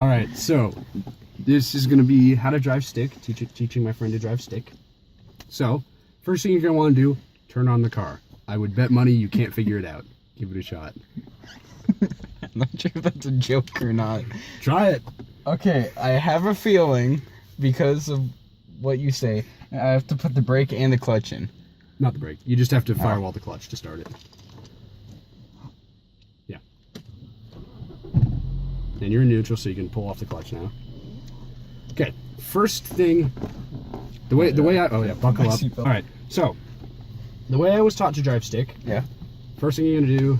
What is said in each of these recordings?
All right, so this is going to be how to drive stick, teaching my friend to drive stick. So first thing you're going to want to do, turn on the car. I would bet money you can't figure it out. Give it a shot. I'm not sure if that's a joke or not. Try it. Okay, I have a feeling, because of what you say, I have to put the brake and the clutch in. Not the brake. You just have to firewall the clutch to start it. Yeah. And you're in neutral, so you can pull off the clutch now. Okay. First thing, the way I buckle up. All right. So the way I was taught to drive stick. Yeah. First thing you're gonna do,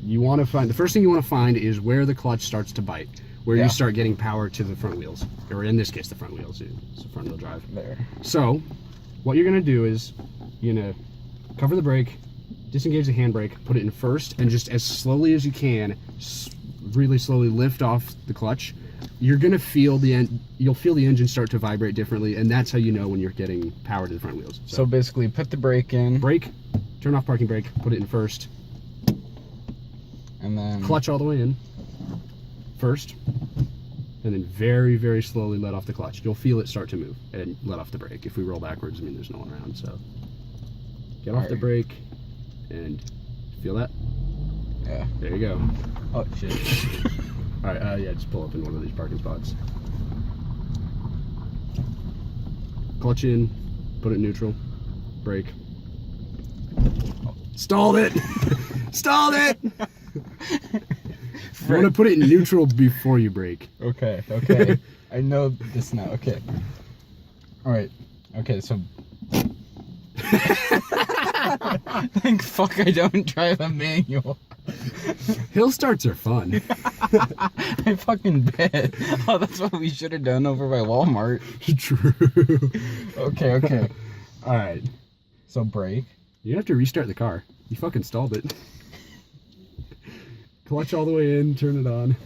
you want to find the first thing you want to find is where the clutch starts to bite, where you start getting power to the front wheels, or in this case, the front wheels. It's a front wheel drive. There. So, what you're gonna do is you're gonna cover the brake, disengage the handbrake, put it in first, and just as slowly as you can, really slowly lift off the clutch. You're gonna feel you'll feel the engine start to vibrate differently, and that's how you know when you're getting power to the front wheels. So basically, put the brake in. Brake, turn off parking brake, put it in first, and then clutch all the way in first, and then very, very slowly let off the clutch. You'll feel it start to move, and let off the brake. If we roll backwards, I mean, there's no one around, so get off the brake, and feel that? Yeah. There you go. Oh, shit. All right, yeah, just pull up in one of these parking spots. Clutch in, put it in neutral, brake. Stalled it! Stalled it! You want to put it in neutral before you brake. Okay. I know this now. Okay. All right. Okay, so. Thank fuck I don't drive a manual. Hill starts are fun. I fucking bet. Oh, that's what we should have done over by Walmart. True. Okay. All right. So brake. You have to restart the car. You fucking stalled it. Clutch all the way in, turn it on.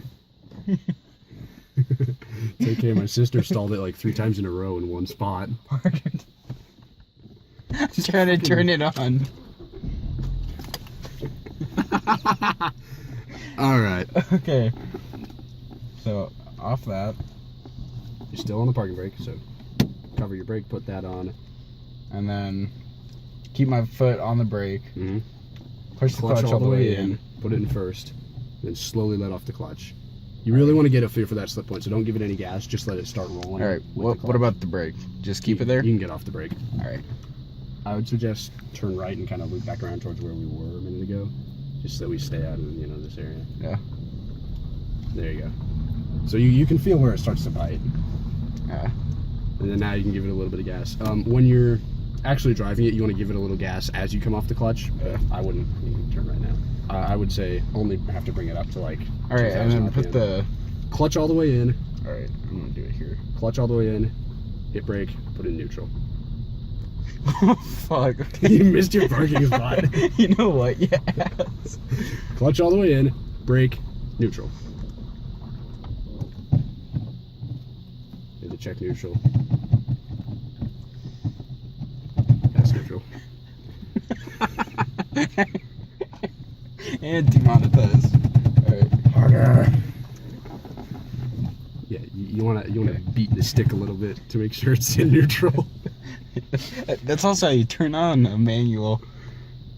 It's okay, my sister stalled it like 3 times in a row in one spot. I'm trying to turn it on. Alright. Okay. So, off that. You're still on the parking brake, so cover your brake, put that on. And then keep my foot on the brake. Mm-hmm. Push the clutch all the way in. Put it in first. Then slowly let off the clutch. You really want to get a feel for that slip point, so don't give it any gas. Just let it start rolling. Alright, what about the brake? Just keep it there? You can get off the brake. Alright. I would suggest turn right and kind of loop back around towards where we were a minute ago. Just so we stay out of, this area. Yeah. There you go. So you can feel where it starts to bite. Yeah. And then now you can give it a little bit of gas. When you're actually driving it, you want to give it a little gas as you come off the clutch. I wouldn't turn right now. I would say only have to bring it up to like. Alright, and then RPM. put the clutch all the way in. Alright, I'm gonna do it here. Clutch all the way in. Hit brake. Put it in neutral. Oh fuck. Okay. You missed your parking spot. You know what? Yes. Clutch all the way in. Brake. Neutral. Hit the check neutral. That's neutral. And demonetize. Alright. Harder. Yeah, you wanna beat the stick a little bit to make sure it's in neutral. That's also how you turn on a manual.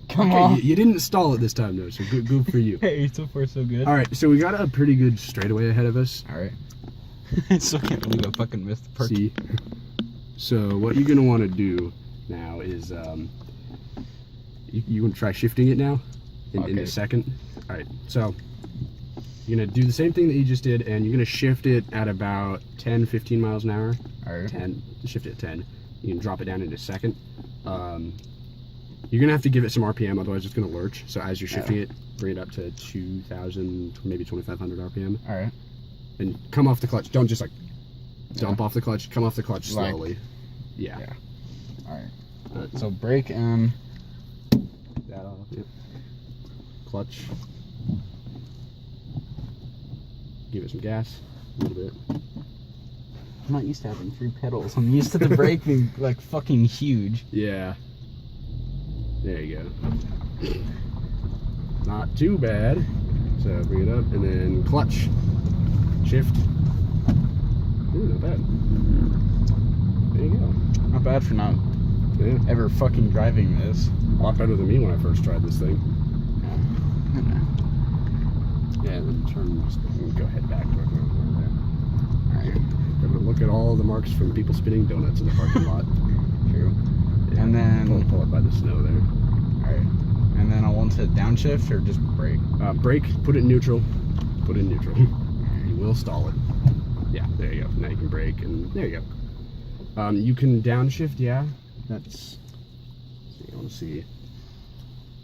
Come Okay, on. you didn't stall it this time though, so good for you. Hey, so far so good. All right, so we got a pretty good straightaway ahead of us. Alright. I still can't believe I fucking missed the park. See? So what you're gonna want to do now is you want to try shifting it now in a second. All right, so you're gonna do the same thing that you just did, and you're gonna shift it at about 10-15 miles an hour. Alright. 10. Shift it at 10. You can drop it down in a second. You're gonna have to give it some RPM, otherwise it's gonna lurch. So as you're shifting it, bring it up to 2,000, maybe 2,500 RPM. All right. And come off the clutch. Don't just like dump off the clutch. Come off the clutch slowly. Like, yeah. All right. So brake and that off. Yep. Clutch. Give it some gas. A little bit. I'm not used to having 3 pedals. I'm used to the brake being like fucking huge. Yeah. There you go. Not too bad. So bring it up and then clutch. Shift. Ooh, not bad. There you go. Not bad for not Yeah. ever fucking driving this. A lot better than me when I first tried this thing. Yeah. Yeah, then turn. Go head back. Alright, Gonna look at all the marks from people spinning donuts in the parking lot. true. Yeah. And then, Pull up by the snow there. alright. And then I want to downshift or just brake? Brake, put it in neutral. Put it in neutral. You will stall it. Yeah, there you go. Now you can brake, and there you go. You can downshift, yeah. That's. I want to see.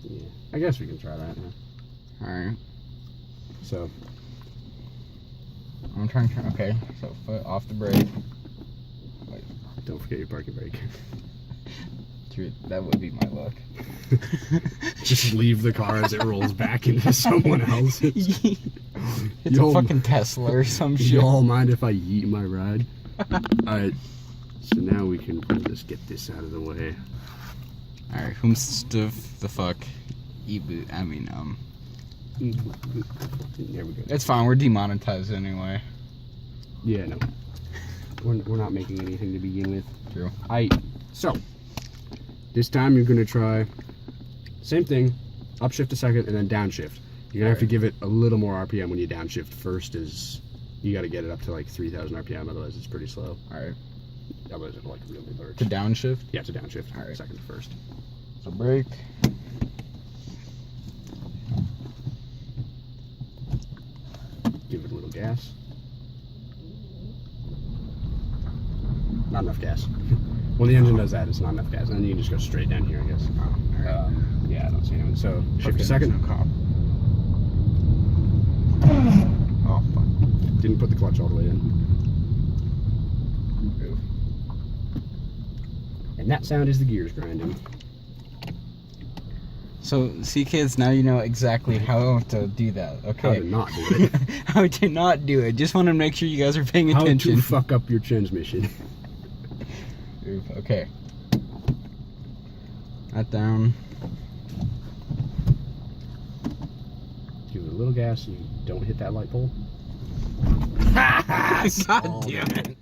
Yeah, I guess we can try that. Huh? Alright. So, I'm trying to, okay, so foot off the brake. Wait, don't forget your parking brake. true, that would be my luck. Just leave the car as it rolls back into someone else's. It's a fucking Tesla or some shit. Y'all mind if I yeet my ride? Alright, so now we can just get this out of the way. Alright, whom's the fuck? There we go. It's fine, we're demonetized anyway. Yeah, no. We're not making anything to begin with. True. So, this time you're going to try, same thing, upshift a second and then downshift. You're going to have to give it a little more RPM when you downshift first, is you got to get it up to like 3,000 RPM, otherwise it's pretty slow. Alright. Otherwise it'll like really lurch. To downshift? Yeah, to downshift. Alright. Second to first. So brake. Give it a little gas. Not enough gas. When the engine does that, it's not enough gas. And then you can just go straight down here, I guess. Yeah, I don't see anyone. So, shift a second. No cop. Oh, fuck. Didn't put the clutch all the way in. And that sound is the gears grinding. So, see kids, now you know exactly how to do that, okay? How to not do it. How to not do it. Just want to make sure you guys are paying How attention. to fuck up your transmission. Okay. That down. Give it a little gas and you don't hit that light pole. God damn it.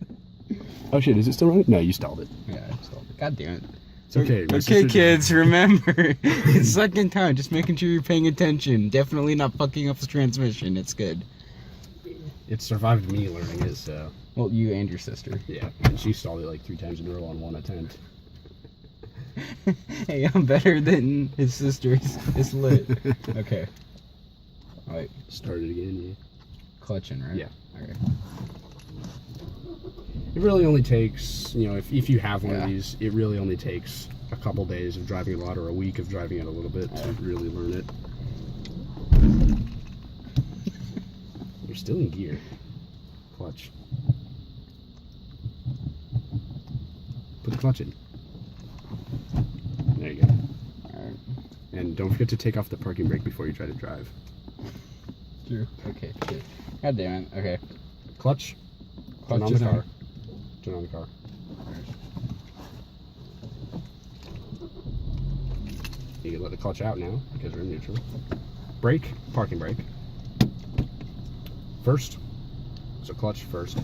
Oh shit, is it still running? No, you stalled it. Yeah, I stalled it. God damn it. It's okay. my Okay, sister- kids, remember, it's second time. Just making sure you're paying attention. Definitely not fucking up the transmission. It's good. It survived me learning it, so. Well, you and your sister. Yeah, and she stalled it like 3 times in a row on one attempt. Hey, I'm better than his sister. It's lit. Okay. Alright, Start it again, yeah. clutching, right? Yeah. Okay. It really only takes, you know, if you have one Yeah. of these, it really only takes a couple days of driving it a lot or a week of driving it a little bit to really learn it. You're still in gear. Clutch. Put the clutch in. There you go. Alright. And don't forget to take off the parking brake before you try to drive. True. Okay, shit. God damn it. Okay. Clutch. Turn Clutch on is the on. car. Turn on the car. You can let the clutch out now because we're in neutral. Brake, parking brake. First. So clutch first.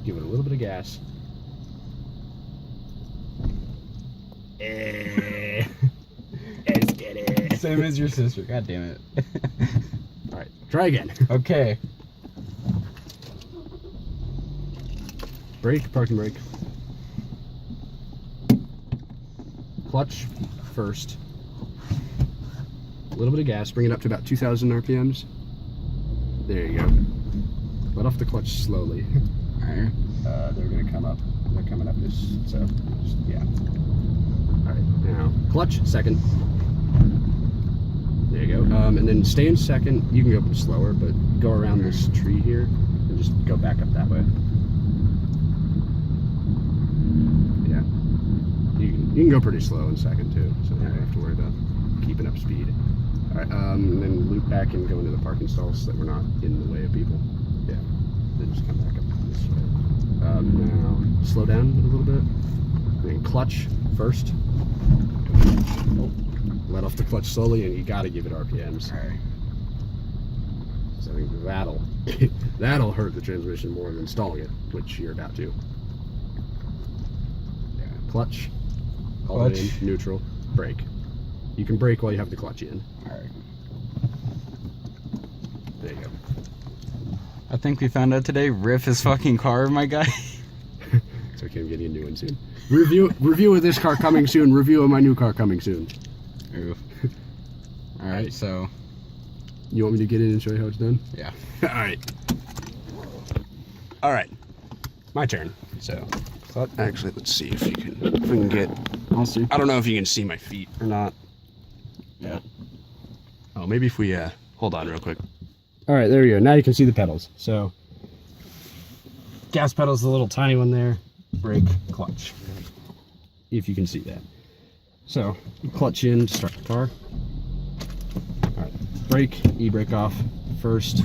Give it a little bit of gas. Let's get it. Same as your sister. God damn it. Alright, try again. Okay. Brake, parking brake. Clutch first. A little bit of gas, bring it up to about 2,000 RPMs. There you go. Let off the clutch slowly. Alright. They're gonna come up. They're coming up this, so just, yeah. Alright, now clutch, second. There you go. And then stay in second. You can go slower, but go around this tree here and just go back up that way. Yeah. You can go pretty slow in second too, so you don't have to worry about keeping up speed. Alright, and then loop back and go into the parking stalls so that we're not in the way of people. Yeah. Then just come back up this way. Now slow down a little bit. And then clutch first. Let off the clutch slowly, and you gotta give it RPMs. Alright. So I think that'll hurt the transmission more than installing it, which you're about to. Yeah. Clutch. Hold it in, neutral, brake. You can brake while you have the clutch in. Alright. There you go. I think we found out today, riff his fucking car, my guy. So okay, I'm getting a new one soon. Review of this car coming soon. Review of my new car coming soon. Ooh. Alright, so... You want me to get in and show you how it's done? Yeah. Alright. My turn. So, actually, let's see if we can get... I'll see. I don't know if you can see my feet or not. Yeah. Oh, maybe if we, hold on real quick. Alright, there we go. Now you can see the pedals. So, gas pedal's the little tiny one there. Brake, clutch. If you can see that. So, clutch in to start the car. Alright, brake, e-brake off first.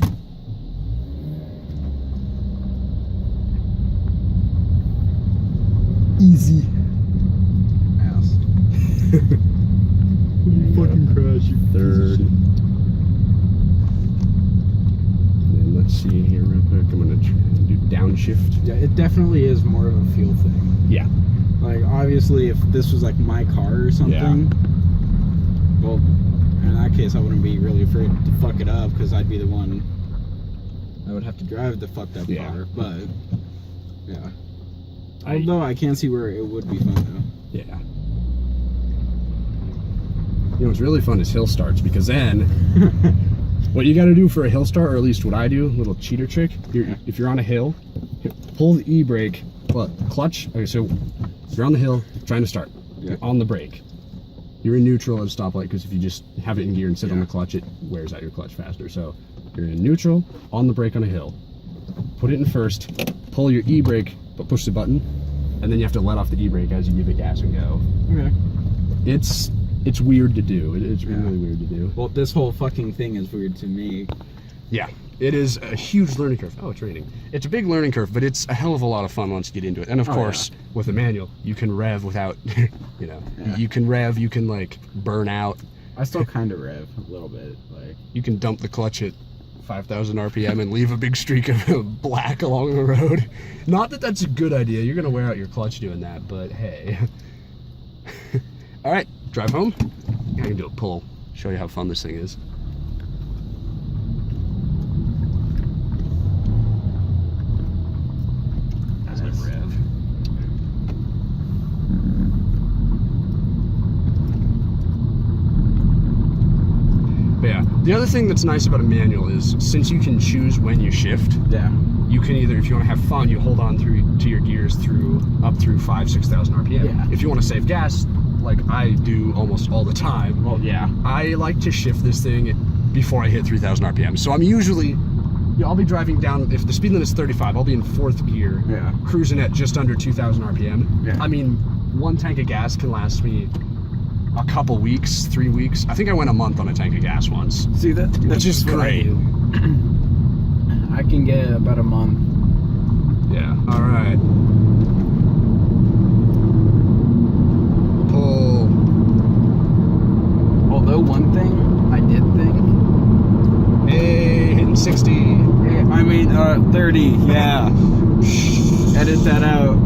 Easy. Ass. You fucking crash, you third. And then let's see in here real quick. I'm gonna try and do downshift. Yeah, it definitely is more of a feel thing. Yeah. Like, obviously, if this was like my car or something, well, in that case, I wouldn't be really afraid to fuck it up because I'd be the one I would have to drive the fucked up car. But yeah, although I can't see where it would be fun though. Yeah. You know what's really fun is hill starts, because then what you got to do for a hill start, or at least what I do, little cheater trick. If you're on a hill, pull the e-brake, clutch. Okay, so you're on the hill trying to start. You're on the brake. You're in neutral at a stoplight, because if you just have it in gear and sit on the clutch, it wears out your clutch faster. So you're in neutral, on the brake on a hill. Put it in first, pull your e-brake, but push the button, and then you have to let off the e-brake as you give it gas and go. Okay. It's weird to do. It's really weird to do. Well, this whole fucking thing is weird to me. Yeah, it is a huge learning curve. Oh, it's raining. It's a big learning curve, but it's a hell of a lot of fun once you get into it. And of course, with a manual, you can rev without, you know, you can rev, you can like burn out. I still kind of rev a little bit. Like, you can dump the clutch at 5,000 RPM and leave a big streak of black along the road. Not that that's a good idea. You're going to wear out your clutch doing that, but hey. All right, drive home. I can do a pull. Show you how fun this thing is. As I rev. But yeah, the other thing that's nice about a manual is, since you can choose when you shift, you can either, if you want to have fun, you hold on to your gears up through 5,000-6,000 RPM. Yeah. If you want to save gas, like I do almost all the time, well, yeah. I like to shift this thing before I hit 3,000 RPM. So I'm usually, I'll be driving down, if the speed limit is 35, I'll be in 4th gear, cruising at just under 2,000 RPM. Yeah. I mean, one tank of gas can last me a couple weeks, 3 weeks. I think I went a month on a tank of gas once. See, That's just great. I can get about a month. Yeah, all right. Pull. Although one thing I did think. Hey, hitting 60. I mean, 30, yeah. Edit that out.